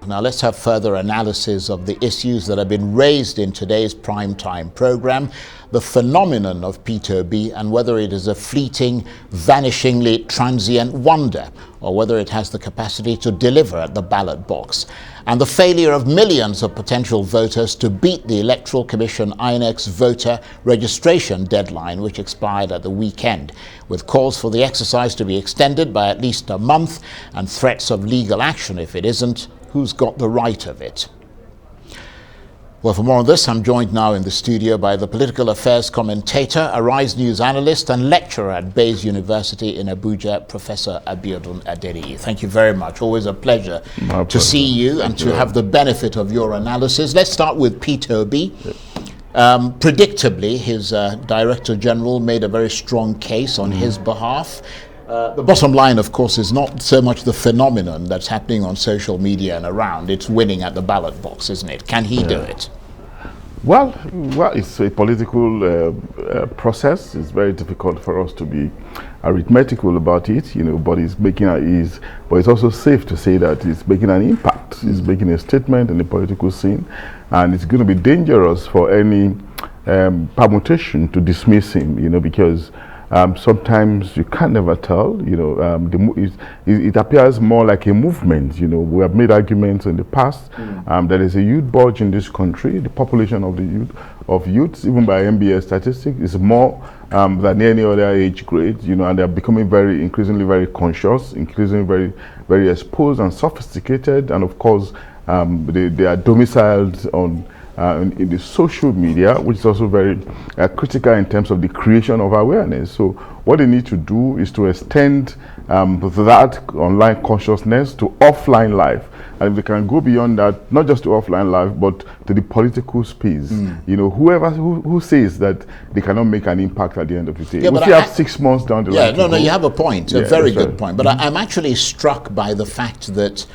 back. Now let's have further analysis of the issues that have been raised in today's primetime program, the phenomenon of P2B and whether it is a fleeting, vanishingly transient wonder or whether it has the capacity to deliver at the ballot box, and the failure of millions of potential voters to beat the Electoral Commission INEC's voter registration deadline, which expired at the weekend, with calls for the exercise to be extended by at least a month and threats of legal action if it isn't. Who's got the right of it? Well, for more on this, I'm joined now in the studio by the political affairs commentator, Arise News analyst and lecturer at Bayes University in Abuja, Professor Adeniyi. Thank you very much. Always a pleasure to see you and to have the benefit of your analysis. Let's start with P2B. Predictably, his Director General made a very strong case on his behalf. The bottom line, of course, is not so much the phenomenon that's happening on social media and around. It's winning at the ballot box, isn't it? Can he do it? Well, it's a political process. It's very difficult for us to be arithmetical about it, but but it's also safe to say that it's making an impact. It's making a statement in the political scene, and it's going to be dangerous for any permutation to dismiss him, because sometimes you can never tell. It appears more like a movement. We have made arguments in the past. There is a youth bulge in this country. The population of youths, even by MBS statistics, is more than any other age grade. And they're becoming increasingly very conscious, increasingly very, very exposed and sophisticated. And of course, they are domiciled on in the social media, which is also very critical in terms of the creation of awareness. So what they need to do is to extend that online consciousness to offline life. And if they can go beyond that, not just to offline life, but to the political space. Whoever who says that they cannot make an impact at the end of the day. Yeah, we still have 6 months down the line. No, you have a point, a very good point. But I'm actually struck by the fact that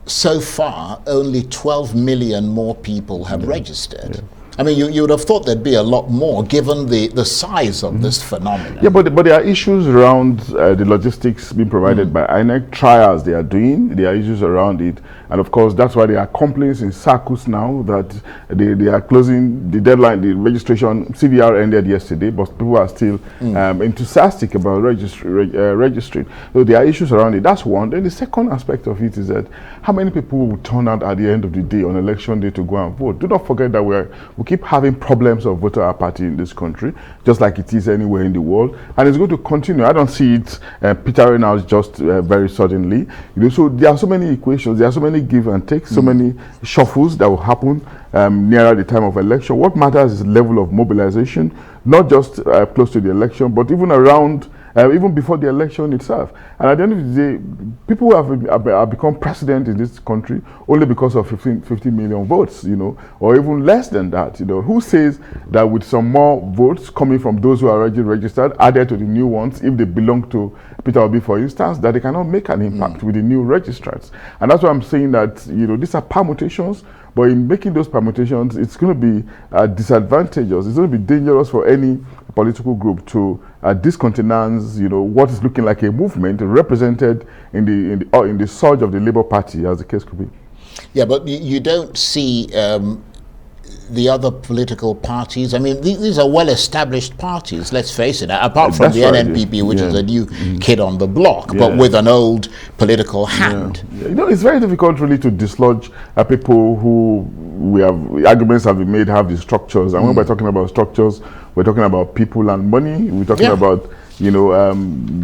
so far, only 12 million more people have registered. I mean, you would have thought there'd be a lot more, given the size of this phenomenon. Yeah, but there are issues around the logistics being provided by INEC, trials they are doing, there are issues around it. And of course, that's why there are complaints in circles now that they are closing the deadline. The registration, CVR ended yesterday, but people are still enthusiastic about registering. So there are issues around it. That's one. Then the second aspect of it is that how many people will turn out at the end of the day on election day to go and vote? Do not forget that we keep having problems of voter apathy in this country, just like it is anywhere in the world, and it's going to continue. I don't see it petering out just very suddenly. So there are so many equations, there are so many give and takes, so many shuffles that will happen nearer the time of election. What matters is the level of mobilization, not just close to the election, but even around, even before the election itself. And at the end of the day, people have become president in this country only because of 50 million votes, or even less than that. Who says that with some more votes coming from those who are already registered, added to the new ones, if they belong to Peter Obi, for instance, that they cannot make an impact with the new registrants? And that's why I'm saying that, these are permutations, but in making those permutations, it's going to be disadvantageous. It's going to be dangerous for any political group to discountenance, what is looking like a movement represented in the surge of the Labour Party, as the case could be. Yeah, but you don't see the other political parties. I mean, these are well-established parties, let's face it, apart from the NNPP, which is a new kid on the block, but with an old political hand. It's very difficult really to dislodge people who arguments have been made, have the structures. And when we're talking about structures, we're talking about people and money. We're talking about,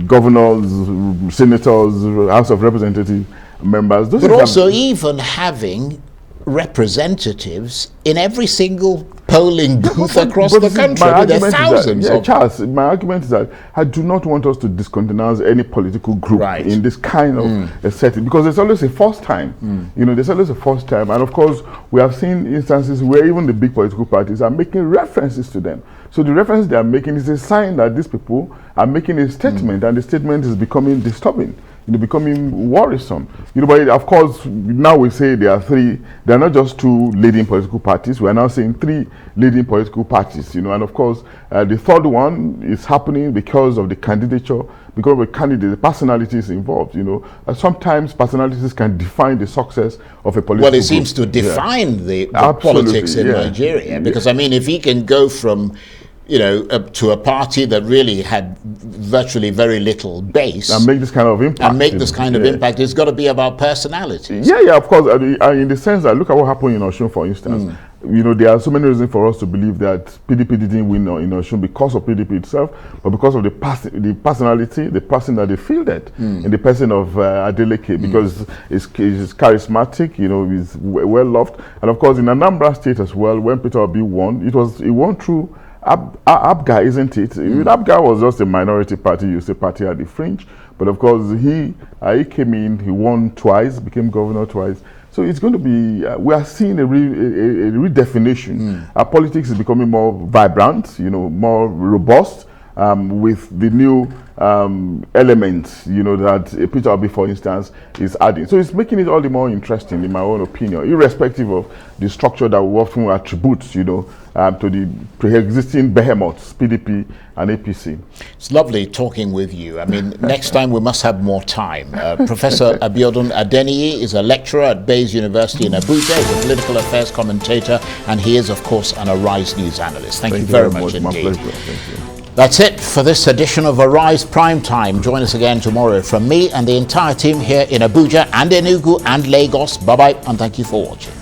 governors, senators, House of Representative members. But also even having representatives in every single polling booth across the country. There are thousands of Charles, my argument is that I do not want us to discountenance any political group in this kind of a setting, because there's always a first time. There's always a first time. And of course, we have seen instances where even the big political parties are making references to them. So the reference they are making is a sign that these people are making a statement, and the statement is becoming disturbing. becoming worrisome. But of course, now we say there are three. There are not just two leading political parties. We are now saying three leading political parties. And of course, the third one is happening because of the candidature, because of the candidate, the personalities involved. Sometimes personalities can define the success of a political. Well, it seems to define the politics in Nigeria, because I mean, if he can go from to a party that really had virtually very little base, and make this kind of impact, it's got to be about personalities. Yeah, of course. In the sense that, look at what happened in Osun, for instance. There are so many reasons for us to believe that PDP didn't win in Osun because of PDP itself, but because of the personality, the person that they fielded, in the person of Adeleke, because he's charismatic, he's well loved. And of course, in Anambra State as well, when Peter Obi won, he won through Abga, isn't it? Abga was just a minority party, you say party at the fringe, but of course he came in, he won twice, became governor twice. So it's going to be, we are seeing a redefinition. Our politics is becoming more vibrant, more robust, with the new elements, that Peter Obi, for instance, is adding. So it's making it all the more interesting, in my own opinion, irrespective of the structure that we often attribute, to the pre-existing behemoths, PDP and APC. It's lovely talking with you. I mean, next time we must have more time. Professor Abiodun Adeniyi is a lecturer at Bayes University in Abuja. He's a political affairs commentator, and he is, of course, an Arise News analyst. Thank you very much indeed. My pleasure. Thank you. That's it for this edition of Arise Prime Time. Join us again tomorrow. From me and the entire team here in Abuja and Enugu and Lagos. Bye-bye, and thank you for watching.